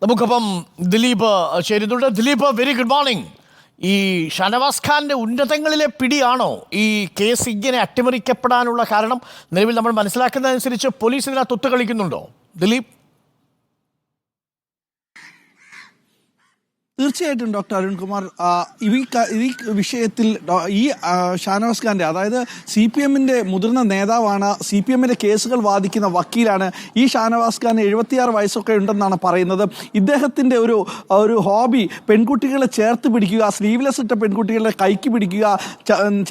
നമുക്കപ്പം ദിലീപ് ചേരുന്നുണ്ട്. Dileep, very good morning. ഈ ഷാനവാസ് ഖാൻ്റെ ഉന്നതങ്ങളിലെ പിടിയാണോ ഈ കേസ് ഇങ്ങനെ അട്ടിമറിക്കപ്പെടാനുള്ള കാരണം? നിലവിൽ നമ്മൾ മനസ്സിലാക്കുന്നതനുസരിച്ച് പോലീസ് ഇതിനകത്ത് ഒത്തുകളിക്കുന്നുണ്ടോ ദിലീപ്? തീർച്ചയായിട്ടും ഡോക്ടർ അരുൺകുമാർ, ഈ വിഷയത്തിൽ ഈ ഷാനവാസ് ഖാൻ്റെ, അതായത് CPM-ന്റെ മുതിർന്ന നേതാവാണ്, CPM-ന്റെ കേസുകൾ വാദിക്കുന്ന വക്കീലാണ്. ഈ ഷാനവാസ് ഖാൻ 76 വയസ്സൊക്കെ ഉണ്ടെന്നാണ് പറയുന്നത്. ഇദ്ദേഹത്തിൻ്റെ ഒരു ഹോബി പെൺകുട്ടികളെ ചേർത്ത് പിടിക്കുക, സ്ലീവ്ലെസ് ഇട്ട പെൺകുട്ടികളെ കൈക്ക് പിടിക്കുക,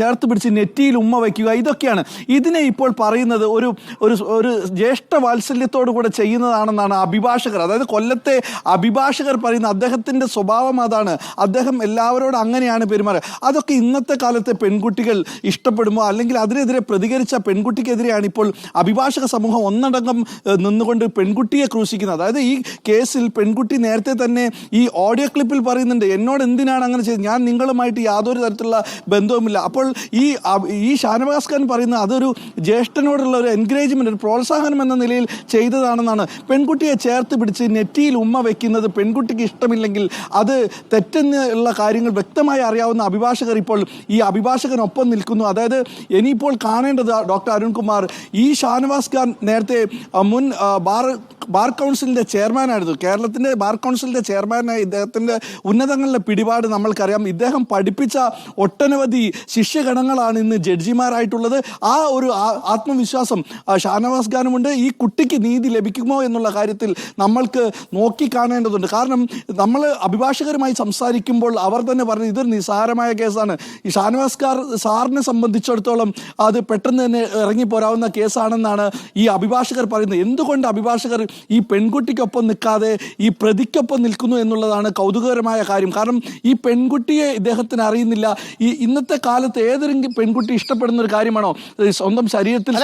ചേർത്ത് പിടിച്ച് നെറ്റിയിൽ ഉമ്മ വയ്ക്കുക, ഇതൊക്കെയാണ്. ഇതിനെ ഇപ്പോൾ പറയുന്നത് ഒരു ജ്യേഷ്ഠ വാത്സല്യത്തോടു കൂടെ ചെയ്യുന്നതാണെന്നാണ് അഭിഭാഷകർ, അതായത് കൊല്ലത്തെ അഭിഭാഷകർ പറയുന്ന അദ്ദേഹത്തിൻ്റെ സ്വഭാവം അതാണ്. അദ്ദേഹം എല്ലാവരോടും അങ്ങനെയാണ് പെരുമാറുക. അതൊക്കെ ഇന്നത്തെ കാലത്തെ പെൺകുട്ടികൾ ഇഷ്ടപ്പെടുമ്പോൾ അല്ലെങ്കിൽ അതിനെതിരെ പ്രതികരിച്ച പെൺകുട്ടിക്കെതിരെയാണ് ഇപ്പോൾ അഭിഭാഷക സമൂഹം ഒന്നടങ്കം നിന്നുകൊണ്ട് പെൺകുട്ടിയെ ക്രൂശിക്കുന്നത്. അതായത് ഈ കേസിൽ പെൺകുട്ടി നേരത്തെ തന്നെ ഈ ഓഡിയോ ക്ലിപ്പിൽ പറയുന്നുണ്ട്, എന്നോട് എന്തിനാണ് അങ്ങനെ ചെയ്തത്, ഞാൻ നിങ്ങളുമായിട്ട് യാതൊരു തരത്തിലുള്ള ബന്ധവുമില്ല. അപ്പോൾ ഈ ഷാനവാസ് ഖാൻ പറയുന്നത് അതൊരു ജ്യേഷ്ഠനോടുള്ള ഒരു എൻകറേജ്മെന്റ്, ഒരു പ്രോത്സാഹനം എന്ന നിലയിൽ ചെയ്തതാണെന്നാണ്. പെൺകുട്ടിയെ ചേർത്ത് പിടിച്ച് നെറ്റിയിൽ ഉമ്മ വെക്കുന്നത് പെൺകുട്ടിക്ക് ഇഷ്ടമില്ലെങ്കിൽ അത് തെറ്റെന്നുള്ള കാര്യങ്ങൾ വ്യക്തമായി അറിയാവുന്ന അഭിഭാഷകർ ഇപ്പോൾ ഈ അഭിഭാഷകനൊപ്പം നിൽക്കുന്നു. അതായത് ഇനിയിപ്പോൾ കാണേണ്ടത് ഡോക്ടർ അരുൺകുമാർ, ഈ ഷാനവാസ് ഖാൻ നേരത്തെ മുൻ ബാർ കൗൺസിലിൻ്റെ ചെയർമാനായിരുന്നു. കേരളത്തിൻ്റെ ബാർ കൗൺസിലിൻ്റെ ചെയർമാനായി ഇദ്ദേഹത്തിൻ്റെ ഉന്നതങ്ങളിലെ പിടിപാട് നമ്മൾക്കറിയാം. ഇദ്ദേഹം പഠിപ്പിച്ച ഒട്ടനവധി ശിഷ്യഗണങ്ങളാണ് ഇന്ന് ജഡ്ജിമാരായിട്ടുള്ളത്. ആ ഒരു ആത്മവിശ്വാസം ഷാനവാസ് ഖാനുമുണ്ട്. ഈ കുട്ടിക്ക് നീതി ലഭിക്കുമോ എന്നുള്ള കാര്യത്തിൽ നമ്മൾക്ക് നോക്കിക്കാണേണ്ടതുണ്ട്. കാരണം നമ്മൾ അഭിഭാഷകരുമായി സംസാരിക്കുമ്പോൾ അവർ തന്നെ പറഞ്ഞു ഇതൊരു നിസ്സാരമായ കേസാണ്. ഈ ഷാനവാസ് സാറിനെ സംബന്ധിച്ചിടത്തോളം അത് പെട്ടെന്ന് തന്നെ ഇറങ്ങിപ്പോരാവുന്ന കേസാണെന്നാണ് ഈ അഭിഭാഷകർ പറയുന്നത്. എന്തുകൊണ്ട് അഭിഭാഷകർ ഈ പെൺകുട്ടിക്കൊപ്പം നിൽക്കാതെ ഈ പ്രതിക്കൊപ്പം നിൽക്കുന്നു എന്നുള്ളതാണ് കൗതുകകരമായ കാര്യം. കാരണം ഈ പെൺകുട്ടിയെ ഇദ്ദേഹത്തിന് അറിയുന്നില്ല. ഈ ഇന്നത്തെ കാലത്ത് ഏതെങ്കിലും പെൺകുട്ടി ഇഷ്ടപ്പെടുന്ന ഒരു കാര്യമാണോ സ്വന്തം ശരീരത്തിൽ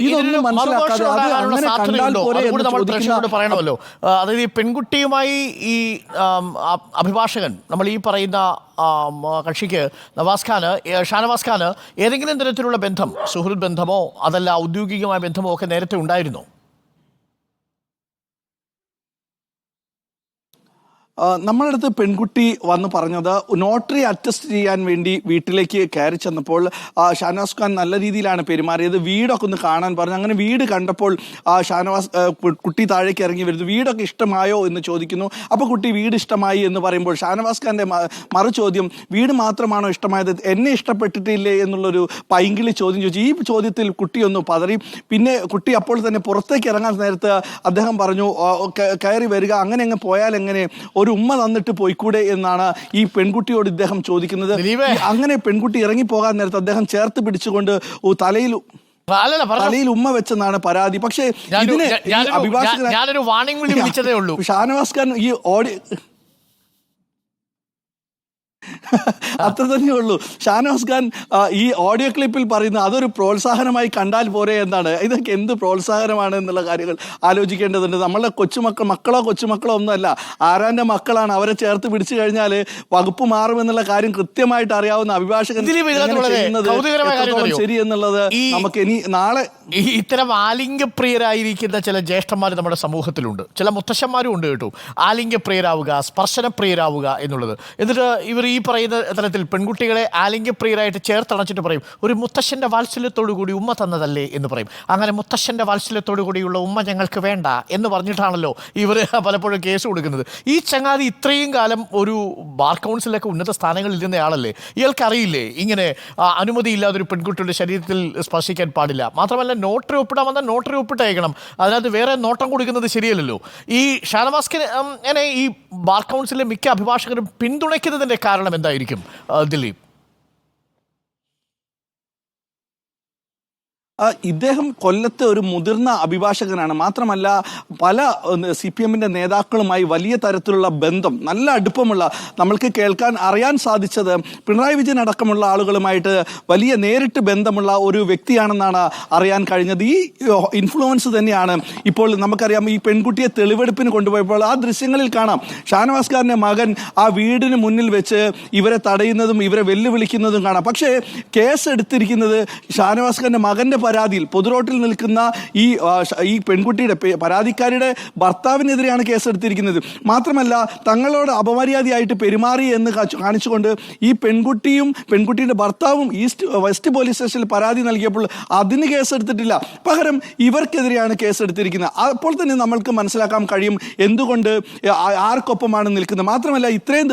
ഇതൊന്നും മനസ്സിലാക്കാതെ അത് അങ്ങനെ കണ്ടാൽ പോരെ എന്ന് പറയണമല്ലോ. അതായത് ഈ പെൺകുട്ടിയുമായി ഈ അഭിഭാഷകൻ, നമ്മൾ ഈ പറയുന്ന കക്ഷിക്ക് ഷാനവാസ് ഖാന് ഏതെങ്കിലും തരത്തിലുള്ള ബന്ധം, സുഹൃത്ത് ബന്ധമോ അതല്ല ഔദ്യോഗികമായ ബന്ധമോ ഒക്കെ നേരത്തെ ഉണ്ടായിരുന്നോ? നമ്മുടെ അടുത്ത് പെൺകുട്ടി വന്ന് പറഞ്ഞത് നോട്ടറി അറ്റസ്റ്റ് ചെയ്യാൻ വേണ്ടി വീട്ടിലേക്ക് കയറി ചെന്നപ്പോൾ ഷാനവാസ് ഖാൻ നല്ല രീതിയിലാണ് പെരുമാറിയത്. വീടൊക്കെ ഒന്ന് കാണാൻ പറഞ്ഞു. അങ്ങനെ വീട് കണ്ടപ്പോൾ കുട്ടി താഴേക്ക് ഇറങ്ങി വരുന്നു. വീടൊക്കെ ഇഷ്ടമായോ എന്ന് ചോദിക്കുന്നു. അപ്പോൾ കുട്ടി വീട് ഇഷ്ടമായി എന്ന് പറയുമ്പോൾ ഷാനവാസ് ഖാൻ്റെ മറു ചോദ്യം, വീട് മാത്രമാണോ ഇഷ്ടമായത്, എന്നെ ഇഷ്ടപ്പെട്ടിട്ടില്ലേ എന്നുള്ളൊരു പൈങ്കിളി ചോദ്യം ചോദിച്ചു. ഈ ചോദ്യത്തിൽ കുട്ടി ഒന്ന് പതറി. പിന്നെ കുട്ടി അപ്പോൾ തന്നെ പുറത്തേക്ക് ഇറങ്ങാൻ നേരത്ത് അദ്ദേഹം പറഞ്ഞു, കയറി വരിക, അങ്ങനെ അങ്ങ് പോയാൽ എങ്ങനെ, ഒരു ഉമ്മ തന്നിട്ട് പോയിക്കൂടെ എന്നാണ് ഈ പെൺകുട്ടിയോട് ഇദ്ദേഹം ചോദിക്കുന്നത്. അങ്ങനെ പെൺകുട്ടി ഇറങ്ങി പോകാൻ നേരത്ത് അദ്ദേഹം ചേർത്ത് പിടിച്ചുകൊണ്ട് തലയിൽ ഉമ്മ വെച്ചെന്നാണ് പരാതി. പക്ഷേ ഇതിന് അഭിഭാഷകൻ ഷാനവാസ് ഖാൻ ഈ അത്ര തന്നെ ഉള്ളൂ. ഷാനവാസ് ഖാൻ ഈ ഓഡിയോ ക്ലിപ്പിൽ പറയുന്നത് അതൊരു പ്രോത്സാഹനമായി കണ്ടാൽ പോരെ എന്നാണ്. ഇതൊക്കെ എന്ത് പ്രോത്സാഹനമാണ് എന്നുള്ള കാര്യങ്ങൾ ആലോചിക്കേണ്ടതുണ്ട്. നമ്മളുടെ കൊച്ചുമക്കളോ ഒന്നുമല്ല, ആരാന്റെ മക്കളാണ്. അവരെ ചേർത്ത് പിടിച്ചു കഴിഞ്ഞാൽ വകുപ്പ് മാറുമെന്നുള്ള കാര്യം കൃത്യമായിട്ട് അറിയാവുന്ന അഭിഭാഷകൻ ശരി എന്നുള്ളത് നമുക്ക് ഇനി നാളെ. ഇത്തരം ആലിംഗപ്രിയരായിരിക്കുന്ന ചില ജ്യേഷ്ഠന്മാർ നമ്മുടെ സമൂഹത്തിലുണ്ട്, ചില മുത്തശ്ശന്മാരും ഉണ്ട് കേട്ടോ. ആലിംഗപ്രിയരാവുക, സ്പർശനപ്രിയരാവുക എന്നുള്ളത്. എന്നിട്ട് ഇവർ ഈ പറയുന്ന തരത്തിൽ പെൺകുട്ടികളെ ആലിംഗപ്രിയരായിട്ട് ചേർത്തണച്ചിട്ട് പറയും, ഒരു മുത്തശ്ശൻ്റെ വാത്സല്യത്തോടു കൂടി ഉമ്മ തന്നതല്ലേ എന്ന് പറയും. അങ്ങനെ മുത്തശ്ശൻ്റെ വാത്സല്യത്തോടു കൂടിയുള്ള ഉമ്മ ഞങ്ങൾക്ക് വേണ്ട എന്ന് പറഞ്ഞിട്ടാണല്ലോ ഇവർ പലപ്പോഴും കേസ് കൊടുക്കുന്നത്. ഈ ചങ്ങാതി ഇത്രയും കാലം ഒരു ബാർ കൗൺസിലൊക്കെ ഉന്നത സ്ഥാനങ്ങളിൽ ഇരുന്നയാളല്ലേ, ഇയാൾക്കറിയില്ലേ ഇങ്ങനെ അനുമതിയില്ലാതെ ഒരു പെൺകുട്ടിയുടെ ശരീരത്തിൽ സ്പർശിക്കാൻ പാടില്ല? മാത്രമല്ല, നോട്ടറി ഒപ്പിടാൻ വന്നാൽ നോട്ടറി ഒപ്പിട്ടയക്കണം, അതിനകത്ത് വേറെ നോട്ടം കൊടുക്കുന്നത് ശരിയല്ലല്ലോ. ഈ ഷാനവാസ് ഖാനെ ഈ ബാർ കൗൺസിലിലെ മിക്ക അഭിഭാഷകരും പിന്തുണയ്ക്കുന്നതിൻ്റെ കാരണം എന്തായിരിക്കും ദിലീപ്? ഇദ്ദേഹം കൊല്ലത്തെ ഒരു മുതിർന്ന അഭിഭാഷകനാണ്. മാത്രമല്ല പല CPM-ന്റെ നേതാക്കളുമായി വലിയ തരത്തിലുള്ള ബന്ധം, നല്ല അടുപ്പമുള്ള, നമ്മൾക്ക് അറിയാൻ സാധിച്ചത് പിണറായി വിജയൻ അടക്കമുള്ള ആളുകളുമായിട്ട് വലിയ നേരിട്ട് ബന്ധമുള്ള ഒരു വ്യക്തിയാണെന്നാണ് അറിയാൻ കഴിഞ്ഞത്. ഈ ഇൻഫ്ലുവൻസ് തന്നെയാണ് ഇപ്പോൾ നമുക്കറിയാം. ഈ പെൺകുട്ടിയെ തെളിവെടുപ്പിന് കൊണ്ടുപോയപ്പോൾ ആ ദൃശ്യങ്ങളിൽ കാണാം ഷാനവാസ് ഖാന്റെ മകൻ ആ വീടിന് മുന്നിൽ വെച്ച് ഇവരെ തടയുന്നതും ഇവരെ വെല്ലുവിളിക്കുന്നതും കാണാം. പക്ഷേ കേസ് എടുത്തിരിക്കുന്നത് ഷാനവാസ് ഖാന്റെ മകന്റെ പരാതിയിൽ പൊതുറോട്ടിൽ നിൽക്കുന്ന ഈ പെൺകുട്ടിയുടെ പരാതിക്കാരിയുടെ ഭർത്താവിനെതിരെയാണ് കേസെടുത്തിരിക്കുന്നത്. മാത്രമല്ല തങ്ങളോട് അപമര്യാദയായിട്ട് പെരുമാറി എന്ന് കാണിച്ചുകൊണ്ട് ഈ പെൺകുട്ടിയുടെ ഭർത്താവും വെസ്റ്റ് പോലീസ് സ്റ്റേഷനിൽ പരാതി നൽകിയപ്പോൾ അതിന് കേസെടുത്തിട്ടില്ല. പകരം ഇവർക്കെതിരെയാണ് കേസെടുത്തിരിക്കുന്നത്. അപ്പോൾ തന്നെ നമ്മൾക്ക് മനസ്സിലാക്കാൻ കഴിയും എന്തുകൊണ്ട് ആർക്കൊപ്പമാണ് നിൽക്കുന്നത്. മാത്രമല്ല ഇത്രയും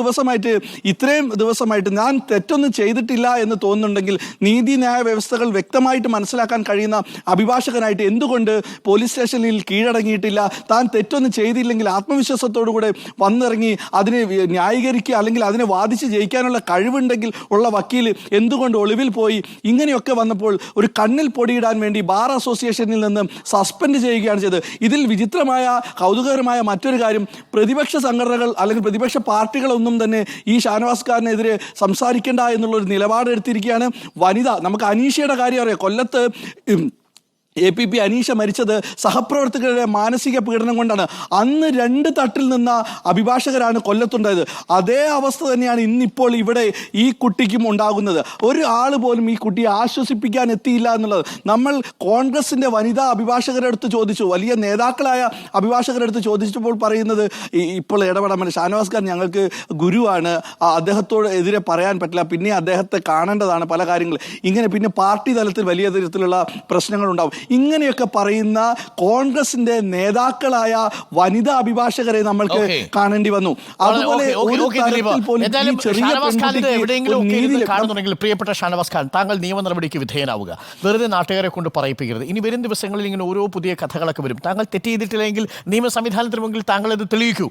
ദിവസമായിട്ട് ഞാൻ തെറ്റൊന്നും ചെയ്തിട്ടില്ല എന്ന് തോന്നുന്നുണ്ടെങ്കിൽ നീതിന്യായ വ്യവസ്ഥകൾ വ്യക്തമായിട്ട് മനസ്സിലാക്കാൻ കഴിയുന്ന അഭിഭാഷകനായിട്ട് എന്തുകൊണ്ട് പോലീസ് സ്റ്റേഷനിൽ കീഴടങ്ങിയിട്ടില്ല? താൻ തെറ്റൊന്നും ചെയ്തില്ലെങ്കിൽ ആത്മവിശ്വാസത്തോടുകൂടെ വന്നിറങ്ങി അതിനെ ന്യായീകരിക്കുക അല്ലെങ്കിൽ അതിനെ വാദിച്ച് ജയിക്കാനുള്ള കഴിവുണ്ടെങ്കിൽ ഉള്ള വക്കീൽ എന്തുകൊണ്ട് ഒളിവിൽ പോയി? ഇങ്ങനെയൊക്കെ വന്നപ്പോൾ ഒരു കണ്ണിൽ പൊടിയിടാൻ വേണ്ടി ബാർ അസോസിയേഷനിൽ നിന്ന് സസ്പെൻഡ് ചെയ്യുകയാണ് ചെയ്തത്. ഇതിൽ വിചിത്രമായ കൗതുകകരമായ മറ്റൊരു കാര്യം, പ്രതിപക്ഷ സംഘടനകൾ അല്ലെങ്കിൽ പ്രതിപക്ഷ പാർട്ടികളൊന്നും തന്നെ ഈ ഷാനവാസ് ഖാനെതിരെ സംസാരിക്കേണ്ട എന്നുള്ളൊരു നിലപാടെടുത്തിരിക്കുകയാണ്. വനിത, നമുക്ക് അനീഷയുടെ കാര്യം അറിയാം. കൊല്ലത്ത് APP അനീഷ മരിച്ചത് സഹപ്രവർത്തകരുടെ മാനസിക പീഡനം കൊണ്ടാണ്. അന്ന് 2 തട്ടിൽ നിന്ന അഭിഭാഷകരാണ് കൊല്ലത്തുണ്ടായത്. അതേ അവസ്ഥ തന്നെയാണ് ഇന്നിപ്പോൾ ഇവിടെ ഈ കുട്ടിക്കും ഉണ്ടാകുന്നത്. ഒരു ആൾ പോലും ഈ കുട്ടിയെ ആശ്വസിപ്പിക്കാൻ എത്തിയില്ല എന്നുള്ളത്. നമ്മൾ കോൺഗ്രസിൻ്റെ വനിതാ അഭിഭാഷകരുടെ അടുത്ത് ചോദിച്ചു, വലിയ നേതാക്കളായ അഭിഭാഷകരുടെ അടുത്ത് ചോദിച്ചപ്പോൾ പറയുന്നത് ഇപ്പോൾ ഇടപെടാൻ പറ്റില്ല, ഷാനവാസ് ഖാൻ ഞങ്ങൾക്ക് ഗുരുവാണ്, അദ്ദേഹത്തോട് എതിരെ പറയാൻ പറ്റില്ല, പിന്നെ അദ്ദേഹത്തെ കാണേണ്ടതാണ് പല കാര്യങ്ങൾ, ഇങ്ങനെ പിന്നെ പാർട്ടി തലത്തിൽ വലിയ തരത്തിലുള്ള പ്രശ്നങ്ങളുണ്ടാവും. ഇങ്ങനെയൊക്കെ പറയുന്ന കോൺഗ്രസിന്റെ നേതാക്കളായ വനിതാ അഭിഭാഷകരെ നമ്മൾക്ക് കാണേണ്ടി വന്നു. അതുപോലെ പ്രിയപ്പെട്ട ഷാനവാസ് ഖാൻ, താങ്കൾ നിയമ നടപടിക്ക് വിധേയനാവുക. വെറുതെ നാട്ടുകാരെ കൊണ്ട് പറയിപ്പിക്കരുത്. ഇനി വരും ദിവസങ്ങളിൽ ഇങ്ങനെ ഓരോ പുതിയ കഥകളൊക്കെ വരും. താങ്കൾ തെറ്റ് ചെയ്തിട്ടില്ലെങ്കിൽ നിയമ സംവിധാനത്തിന് മുമ്പിൽ താങ്കൾ ഇത് തെളിയിക്കൂ.